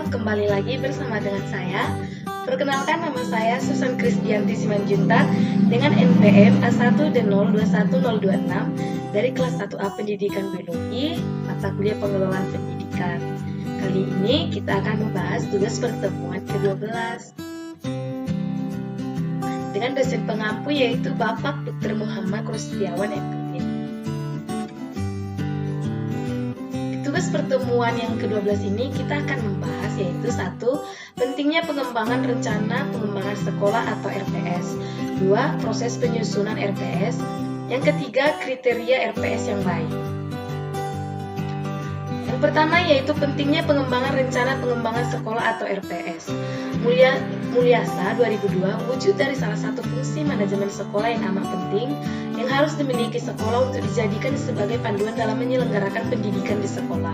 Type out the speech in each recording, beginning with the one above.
kembali lagi bersama dengan saya. Perkenalkan, nama saya Susan Krisdianti Simanjuntak dengan NPM A1D021026 dari kelas 1A Pendidikan Biologi, mata kuliah Pengelolaan Pendidikan. Kali ini kita akan membahas tugas pertemuan ke-12 dengan dosen pengampu yaitu Bapak Dr. Muhammad Rustiawan MPD. Tugas pertemuan yang ke-12 ini kita akan membahas yaitu 1. Pentingnya pengembangan rencana pengembangan sekolah atau RPS. 2. Proses penyusunan RPS. Yang ketiga, kriteria RPS yang baik. Yang pertama yaitu pentingnya pengembangan rencana pengembangan sekolah atau RPS. Mulyasa 2002 wujud dari salah satu fungsi manajemen sekolah yang amat penting yang harus dimiliki sekolah untuk dijadikan sebagai panduan dalam menyelenggarakan pendidikan di sekolah,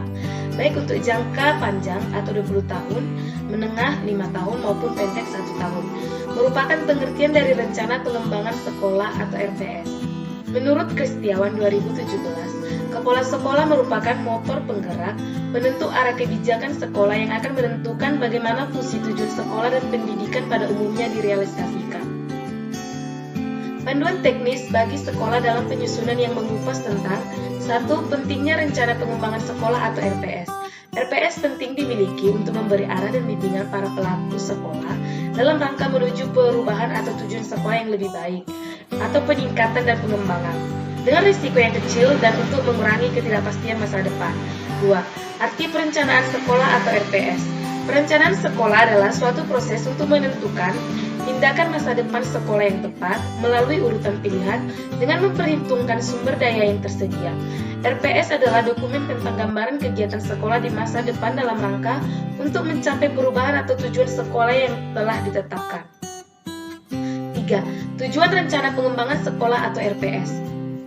baik untuk jangka panjang atau 20 tahun, menengah 5 tahun maupun pendek 1 tahun, merupakan pengertian dari rencana pengembangan sekolah atau RPS. Menurut Kristiawan 2017, kepala sekolah merupakan motor penggerak, penentu arah kebijakan sekolah yang akan menentukan bagaimana fungsi tujuan sekolah dan pendidikan pada umumnya direalisasikan. Panduan teknis bagi sekolah dalam penyusunan yang mengupas tentang 1. Pentingnya rencana pengembangan sekolah atau RPS. RPS penting dimiliki untuk memberi arah dan bimbingan para pelaku sekolah dalam rangka menuju perubahan atau tujuan sekolah yang lebih baik atau peningkatan dan pengembangan dengan risiko yang kecil dan untuk mengurangi ketidakpastian masa depan. 2. Arti perencanaan sekolah atau RPS. Perencanaan sekolah adalah suatu proses untuk menentukan tindakan masa depan sekolah yang tepat melalui urutan pilihan dengan memperhitungkan sumber daya yang tersedia. RPS adalah dokumen tentang gambaran kegiatan sekolah di masa depan dalam rangka untuk mencapai perubahan atau tujuan sekolah yang telah ditetapkan. 3. Tujuan rencana pengembangan sekolah atau RPS.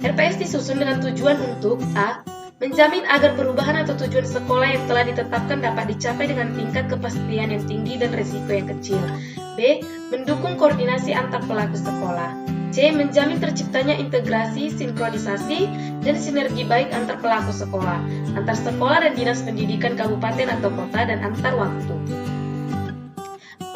RPS disusun dengan tujuan untuk A. Menjamin agar perubahan atau tujuan sekolah yang telah ditetapkan dapat dicapai dengan tingkat kepastian yang tinggi dan risiko yang kecil. B. Mendukung koordinasi antar pelaku sekolah. C. Menjamin terciptanya integrasi, sinkronisasi, dan sinergi baik antar pelaku sekolah, antar sekolah dan dinas pendidikan kabupaten atau kota, dan antar waktu.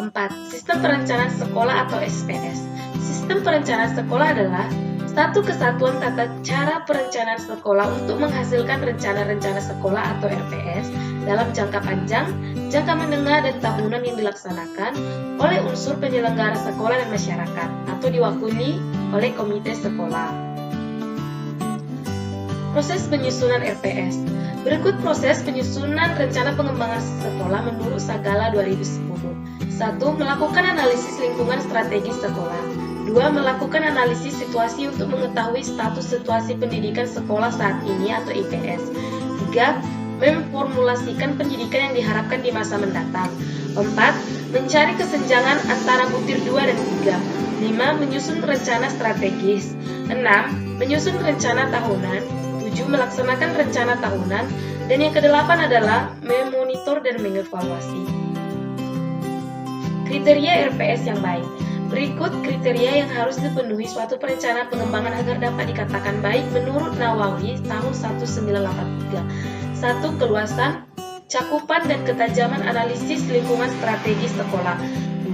4. Sistem perencanaan sekolah atau SPS. Sistem perencanaan sekolah adalah satu kesatuan tata cara perencanaan sekolah untuk menghasilkan rencana-rencana sekolah atau RPS dalam jangka panjang, jangka menengah, dan tahunan yang dilaksanakan oleh unsur penyelenggara sekolah dan masyarakat atau diwakili oleh komite sekolah. Proses penyusunan RPS. Berikut proses penyusunan rencana pengembangan sekolah menurut Sagala 2010. 1. Melakukan analisis lingkungan strategis sekolah. 2. Melakukan analisis situasi untuk mengetahui status situasi pendidikan sekolah saat ini atau IPS. 3. Memformulasikan pendidikan yang diharapkan di masa mendatang. 4. Mencari kesenjangan antara butir 2 dan 3. 5. Menyusun rencana strategis. 6. Menyusun rencana tahunan. 7. Melaksanakan rencana tahunan. Dan yang ke-8 adalah memonitor dan mengevaluasi. Kriteria RPS yang baik. Berikut kriteria yang harus dipenuhi suatu perencanaan pengembangan agar dapat dikatakan baik menurut Nawawi tahun 1983. 1. Keluasan, cakupan, dan ketajaman analisis lingkungan strategis sekolah.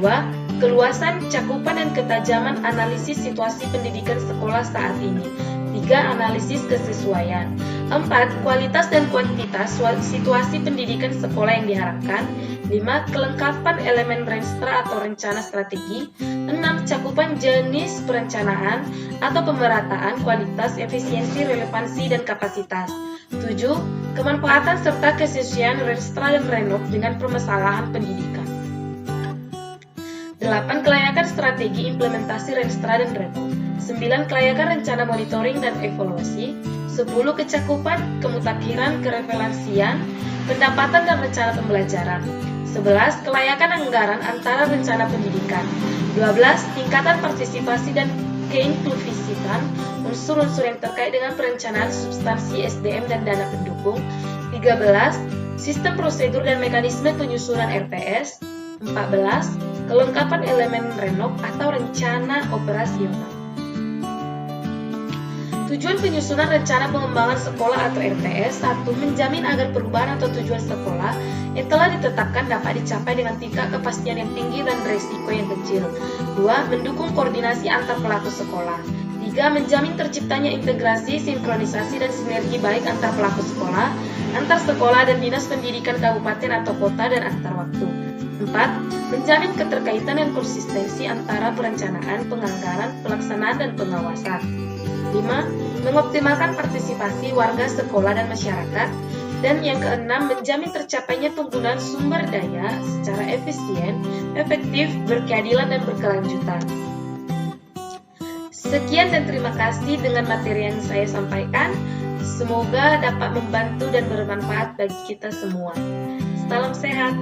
2. Keluasan, cakupan, dan ketajaman analisis situasi pendidikan sekolah saat ini. 3. Analisis kesesuaian. 4. Kualitas dan kuantitas situasi pendidikan sekolah yang diharapkan. 5. Kelengkapan elemen renstra atau rencana strategi. 6. Cakupan jenis perencanaan atau pemerataan, kualitas, efisiensi, relevansi, dan kapasitas. 7. Kemanfaatan serta kesesuaian renstra dan renov dengan permasalahan pendidikan. 8. Kelayakan strategi implementasi renstra dan renov. 9. Kelayakan rencana monitoring dan evaluasi. 10. Kecakupan, kemutakhiran, kereferensian, pendapatan, dan rencana pembelajaran. 11. Kelayakan anggaran antara rencana pendidikan. 12. Tingkatan partisipasi dan keinklusivitan unsur-unsur yang terkait dengan perencanaan substansi SDM dan dana pendukung. 13. Sistem prosedur dan mekanisme penyusunan RPS. 14. Kelengkapan elemen renov atau rencana operasional. Tujuan penyusunan rencana pengembangan sekolah atau RPS. 1. Menjamin agar perubahan atau tujuan sekolah yang telah ditetapkan dapat dicapai dengan tingkat kepastian yang tinggi dan beresiko yang kecil. 2. Mendukung koordinasi antar pelaku sekolah. 3. Menjamin terciptanya integrasi, sinkronisasi, dan sinergi baik antar pelaku sekolah, antar sekolah dan dinas pendidikan kabupaten atau kota, dan antar waktu. 4. Menjamin keterkaitan dan konsistensi antara perencanaan, penganggaran, pelaksanaan, dan pengawasan. 5. Mengoptimalkan partisipasi warga sekolah dan masyarakat. Dan yang keenam, menjamin tercapainya penggunaan sumber daya secara efisien, efektif, berkeadilan, dan berkelanjutan. Sekian dan terima kasih dengan materi yang saya sampaikan. Semoga dapat membantu dan bermanfaat bagi kita semua. Salam sehat.